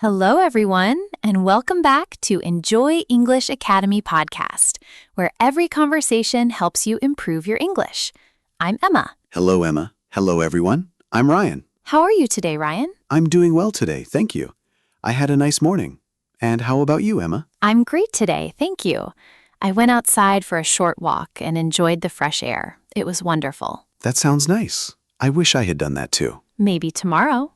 Hello, everyone, and welcome back to Enjoy English Academy podcast, where every conversation helps you improve your English. I'm Emma. Hello, Emma. Hello, everyone. I'm Ryan. How are you today, Ryan? I'm doing well today, thank you. I had a nice morning. And how about you, Emma? I'm great today, thank you. I went outside for a short walk and enjoyed the fresh air. It was wonderful. That sounds nice. I wish I had done that too. Maybe tomorrow.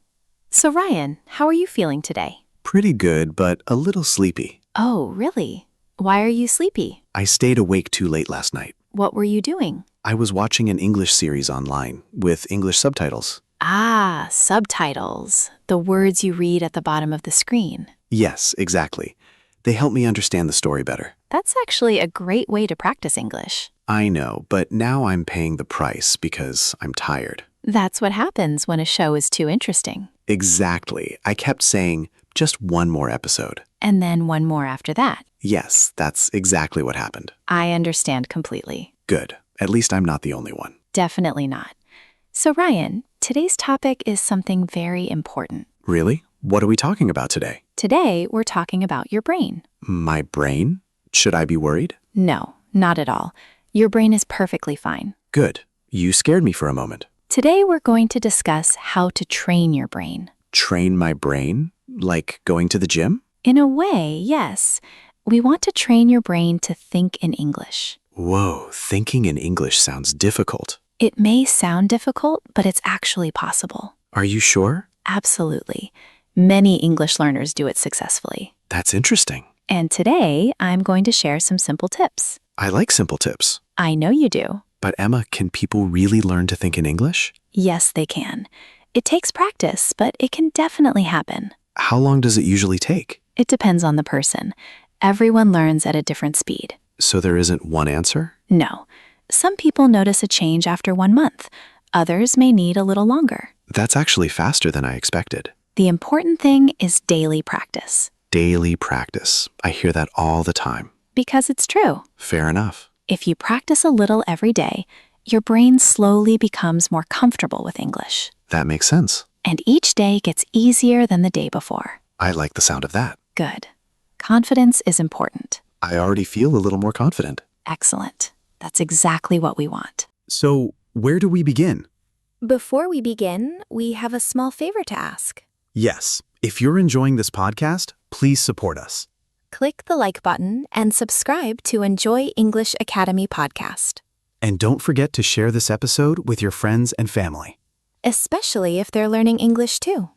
So, Ryan, how are you feeling today? Pretty good, but a little sleepy. Oh, really? Why are you sleepy? I stayed awake too late last night. What were you doing? I was watching an English series online with English subtitles. Ah, subtitles. The words you read at the bottom of the screen. Yes, exactly. They help me understand the story better. That's actually a great way to practice English. I know, but now I'm paying the price because I'm tired. That's what happens when a show is too interesting. Exactly. I kept saying, just one more episode. And then one more after that. Yes, that's exactly what happened. I understand completely. Good. At least I'm not the only one. Definitely not. So, Ryan, today's topic is something very important. Really? What are we talking about today? Today, we're talking about your brain. My brain? Should I be worried? No, not at all. Your brain is perfectly fine. Good. You scared me for a moment. Today, we're going to discuss how to train your brain. Train my brain? Like going to the gym? In a way, yes. We want to train your brain to think in English. Whoa, thinking in English sounds difficult. It may sound difficult, but it's actually possible. Are you sure? Absolutely. Many English learners do it successfully. That's interesting. And today, I'm going to share some simple tips. I like simple tips. I know you do. But Emma, can people really learn to think in English? Yes, they can. It takes practice, but it can definitely happen. How long does it usually take? It depends on the person. Everyone learns at a different speed. So there isn't one answer? No. Some people notice a change after 1 month. Others may need a little longer. That's actually faster than I expected. The important thing is daily practice. Daily practice. I hear that all the time. Because it's true. Fair enough. If you practice a little every day, your brain slowly becomes more comfortable with English. That makes sense. And each day gets easier than the day before. I like the sound of that. Good. Confidence is important. I already feel a little more confident. Excellent. That's exactly what we want. So, where do we begin? Before we begin, we have a small favor to ask. Yes, if you're enjoying this podcast, please support us. Click the like button and subscribe to Enjoy English Academy podcast, And don't forget to share this episode with your friends and family. especially if they're learning English too.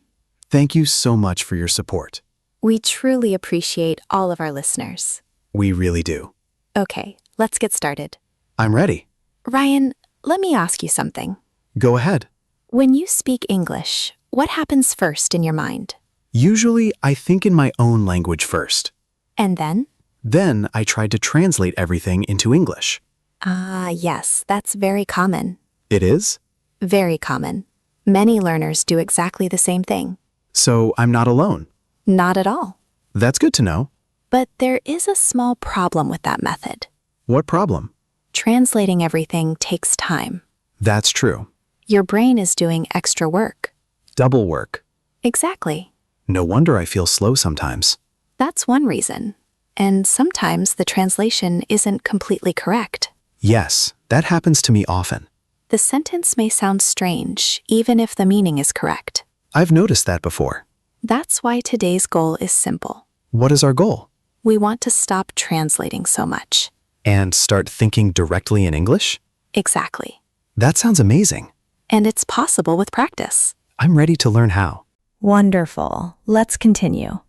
Thank you so much for your support. We truly appreciate all of our listeners. We really do. Okay, let's get started. I'm ready. Ryan, let me ask you something. Go ahead. When you speak English, what happens first in your mind? Usually, I think in my own language first. And then? Then I try to translate everything into English. Ah, yes, that's very common. It is? Very common. Many learners do exactly the same thing. So I'm not alone. Not at all. That's good to know. But there is a small problem with that method. What problem? Translating everything takes time. That's true. Your brain is doing extra work. Double work. Exactly. No wonder I feel slow sometimes. That's one reason. And sometimes the translation isn't completely correct. Yes, that happens to me often. The sentence may sound strange, even if the meaning is correct. I've noticed that before. That's why today's goal is simple. What is our goal? We want to stop translating so much. And start thinking directly in English? Exactly. That sounds amazing. And it's possible with practice. I'm ready to learn how. Wonderful. Let's continue.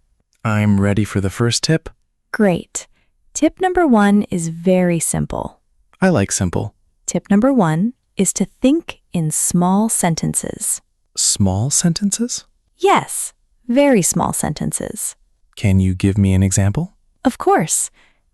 I'm ready for the first tip. Great. Tip number 1 is very simple. I like simple. Tip number 1 is to think in small sentences. Small sentences? Yes, very small sentences. Can you give me an example? Of course.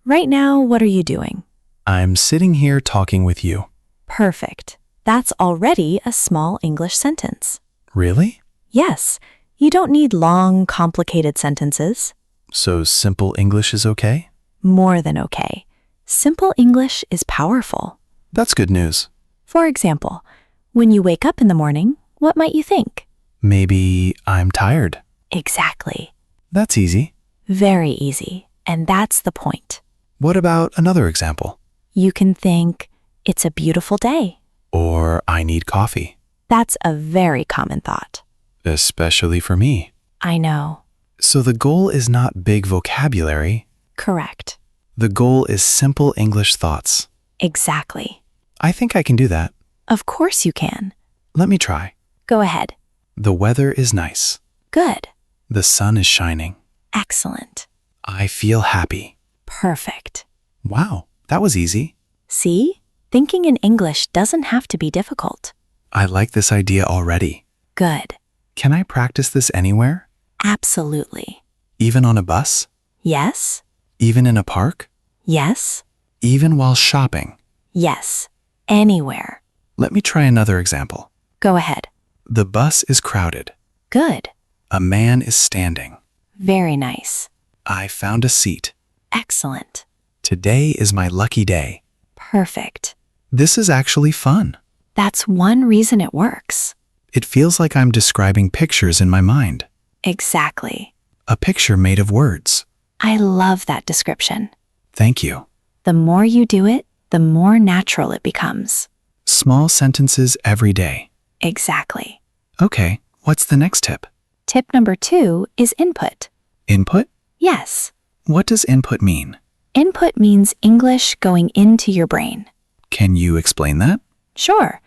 Right now, what are you doing? I'm sitting here talking with you. Perfect. That's already a small English sentence. Really? Yes, you don't need long, complicated sentences. So simple English is okay? More than okay. Simple English is powerful. That's good news. For example, when you wake up in the morning, what might you think? Maybe I'm tired. Exactly. That's easy. Very easy, and that's the point. What about another example? You can think, it's a beautiful day. Or I need coffee. That's a very common thought. Especially for me. I know. So the goal is not big vocabulary. Correct. The goal is simple English thoughts. Exactly. I think I can do that. Of course you can. Let me try. Go ahead. The weather is nice. Good. The sun is shining. Excellent. I feel happy. Perfect. Wow, that was easy. See? Thinking in English doesn't have to be difficult. I like this idea already. Good. Can I practice this anywhere? Absolutely. Even on a bus? Yes? Even in a park? Yes? Even while shopping? Yes. Anywhere. Let me try another example. Go ahead. The bus is crowded. Good. A man is standing. Very nice. I found a seat. Excellent. Today is my lucky day. Perfect. This is actually fun. That's one reason it works. It feels like I'm describing pictures in my mind. Exactly. A picture made of words. I love that description. Thank you. The more you do it, the more natural it becomes. Small sentences every day. Exactly. Okay, what's the next tip? Tip number 2 is input. Input? Yes. What does input mean? Input means English going into your brain. Can you explain that? Sure.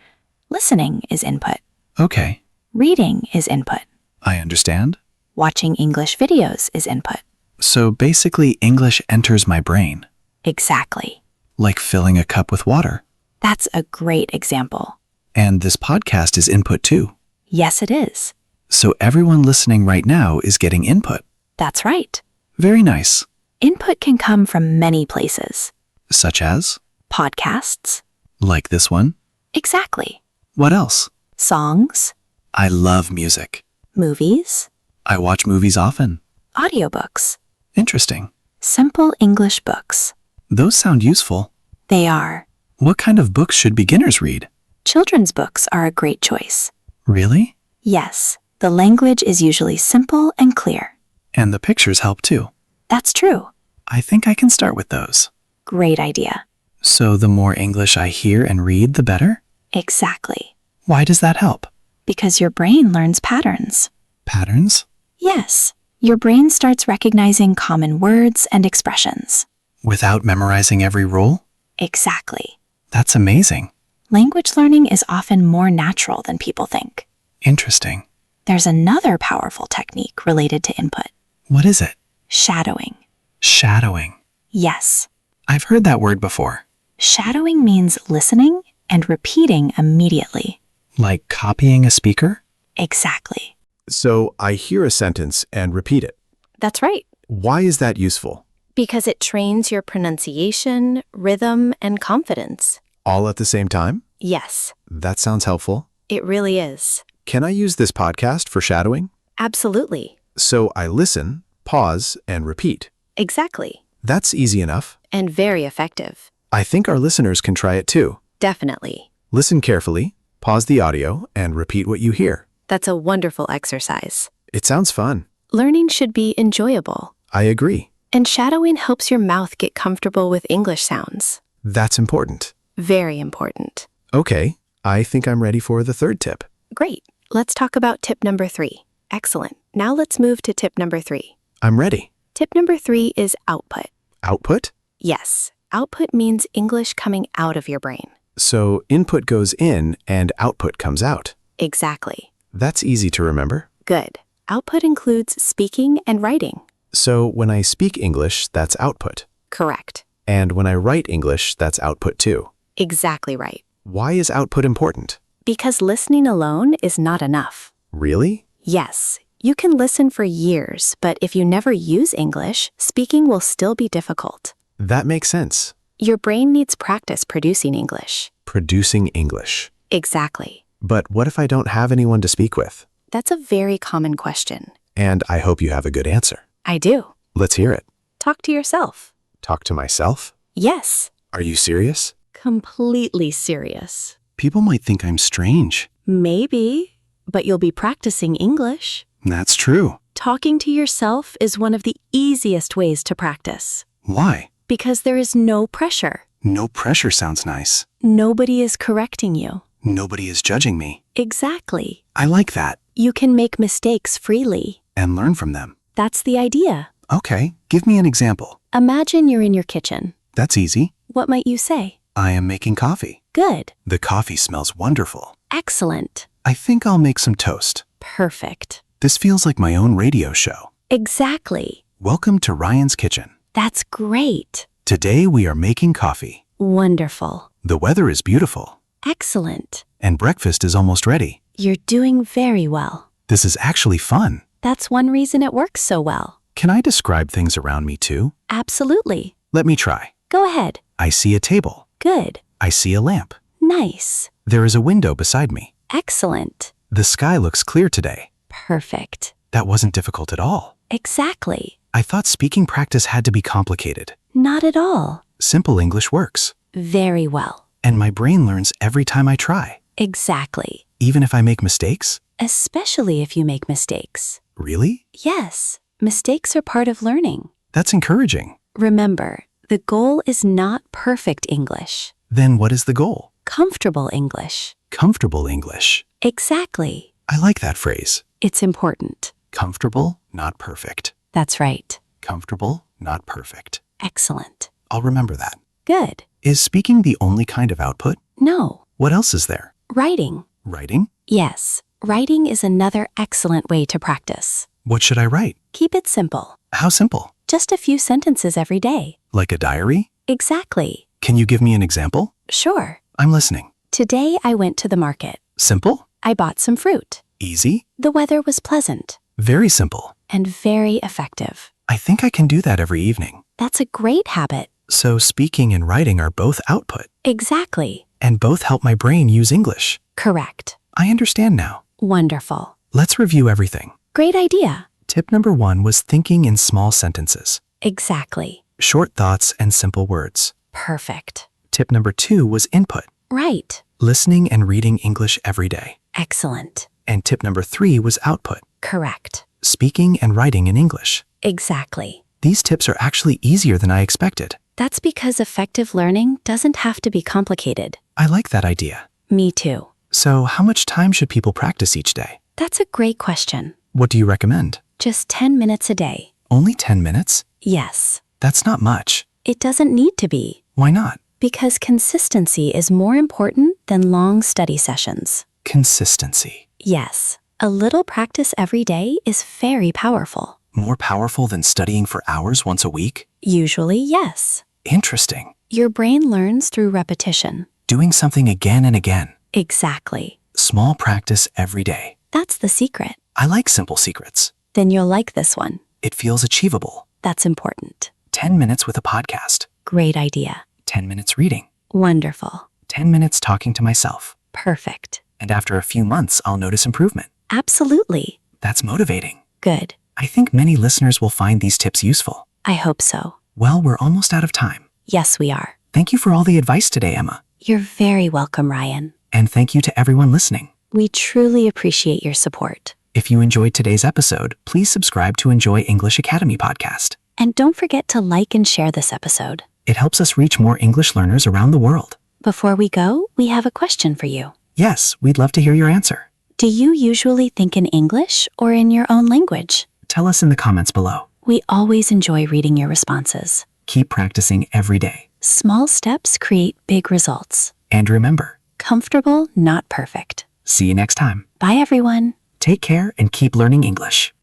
Listening is input. Okay, Reading is input. I understand. Watching English videos is input. So basically, English enters my brain, Exactly. like filling a cup with water. That's a great example. And this podcast is input too. Yes, it is. So everyone listening right now is getting input. That's right. Very nice. Input can come from many places. Such as? Podcasts. Like this one. Exactly. What else? Songs. I love music. Movies. I watch movies often. Audiobooks. Interesting. Simple English books. Those sound useful. They are. What kind of books should beginners read? Children's books are a great choice. Really? Yes, the language is usually simple and clear. And the pictures help too. That's true. I think I can start with those. Great idea. So the more English I hear and read, the better? Exactly. Why does that help? Because your brain learns patterns. Patterns? Yes, your brain starts recognizing common words and expressions. Without memorizing every rule? Exactly. That's amazing. Language learning is often more natural than people think. Interesting. There's another powerful technique related to input. What is it? Shadowing. Shadowing. Yes. I've heard that word before. Shadowing means listening and repeating immediately. Like copying a speaker? Exactly. So I hear a sentence and repeat it. That's right, Why is that useful? because it trains your pronunciation, rhythm, and confidence. All at the same time? Yes, That sounds helpful. it really is. Can I use this podcast for shadowing? Absolutely. So I listen, pause, and repeat. Exactly. That's easy enough. And very effective. I think our listeners can try it too. Definitely. Listen carefully, pause the audio, and repeat what you hear. That's a wonderful exercise. It sounds fun. Learning should be enjoyable. I agree. And shadowing helps your mouth get comfortable with English sounds. That's important. Very important. Okay, I think I'm ready for the third tip. Great. Let's talk about tip number 3. Excellent. Now let's move to tip number 3. I'm ready. Tip number 3 is output. Output? Yes, output means English coming out of your brain. So input goes in and output comes out. Exactly. That's easy to remember. Good. Output includes speaking and writing. So when I speak English, that's output. Correct. And when I write English, that's output too. Exactly right. Why is output important? Because listening alone is not enough. Really? Yes, you can listen for years, but if you never use English, speaking will still be difficult. That makes sense. Your brain needs practice producing English. Producing English. Exactly. But what if I don't have anyone to speak with? That's a very common question. And I hope you have a good answer. I do. Let's hear it. Talk to yourself. Talk to myself? Yes. Are you serious? Completely serious. People might think I'm strange. Maybe, but you'll be practicing English. That's true. Talking to yourself is one of the easiest ways to practice Why? because there is no pressure. No pressure sounds nice. Nobody is correcting you. Nobody is judging me. Exactly. I like that. You can make mistakes freely. And learn from them. That's the idea. Okay, give me an example. Imagine you're in your kitchen. That's easy. What might you say? I am making coffee. Good. The coffee smells wonderful. Excellent. I think I'll make some toast. Perfect. This feels like my own radio show. Exactly. Welcome to Ryan's Kitchen. That's great. Today we are making coffee. Wonderful. The weather is beautiful. Excellent. And breakfast is almost ready. You're doing very well. This is actually fun. That's one reason it works so well. Can I describe things around me too? Absolutely. Let me try. Go ahead. I see a table. Good. I see a lamp. Nice. There is a window beside me. Excellent. The sky looks clear today. Perfect. That wasn't difficult at all. Exactly. I thought speaking practice had to be complicated. Not at all. Simple English works. Very well. And my brain learns every time I try. Exactly. Even if I make mistakes? Especially if you make mistakes. Really? Yes, mistakes are part of learning. That's encouraging. Remember, the goal is not perfect English. Then what is the goal? Comfortable English. Comfortable English. Exactly. I like that phrase. It's important. Comfortable, not perfect. That's right. Comfortable, not perfect. Excellent. I'll remember that. Good. Is speaking the only kind of output? No. What else is there? Writing. Writing? Yes, writing is another excellent way to practice. What should I write? Keep it simple. How simple? Just a few sentences every day. Like a diary? Exactly. Can you give me an example? Sure. I'm listening. Today I went to the market. Simple? I bought some fruit. Easy? The weather was pleasant Very simple. and very effective. I think I can do that every evening. That's a great habit. So speaking and writing are both output, Exactly. and both help my brain use English. Correct. I understand now. Wonderful. Let's review everything. Great idea. Tip number 1 was thinking in small sentences. Exactly. Short thoughts and simple words. Perfect. Tip number 2 was input. Right. Listening and reading English every day. Excellent. And tip number 3 was output. Correct. Speaking and writing in English. Exactly. These tips are actually easier than I expected. That's because effective learning doesn't have to be complicated. I like that idea. Me too. So how much time should people practice each day? That's a great question. What do you recommend? Just 10 minutes a day. Only 10 minutes? Yes. That's not much. It doesn't need to be, Why not? because consistency is more important than long study sessions. Consistency. Yes. A little practice every day is very powerful. More powerful than studying for hours once a week? Usually, yes. Interesting. Your brain learns through repetition. Doing something again and again. Exactly. Small practice every day. That's the secret. I like simple secrets. Then you'll like this one. It feels achievable. That's important. 10 minutes with a podcast. Great idea. 10 minutes reading. Wonderful. 10 minutes talking to myself. Perfect. And after a few months, I'll notice improvement. Absolutely. That's motivating. Good. I think many listeners will find these tips useful. I hope so. Well, we're almost out of time. Yes, we are. Thank you for all the advice today, Emma. You're very welcome, Ryan. And thank you to everyone listening. We truly appreciate your support. If you enjoyed today's episode, please subscribe to Enjoy English Academy podcast. And don't forget to like and share this episode. It helps us reach more English learners around the world. Before we go, we have a question for you. Yes, we'd love to hear your answer. Do you usually think in English or in your own language? Tell us in the comments below. We always enjoy reading your responses. Keep practicing every day. Small steps create big results. And remember, Comfortable, not perfect. see you next time. Bye, everyone. Take care and keep learning English.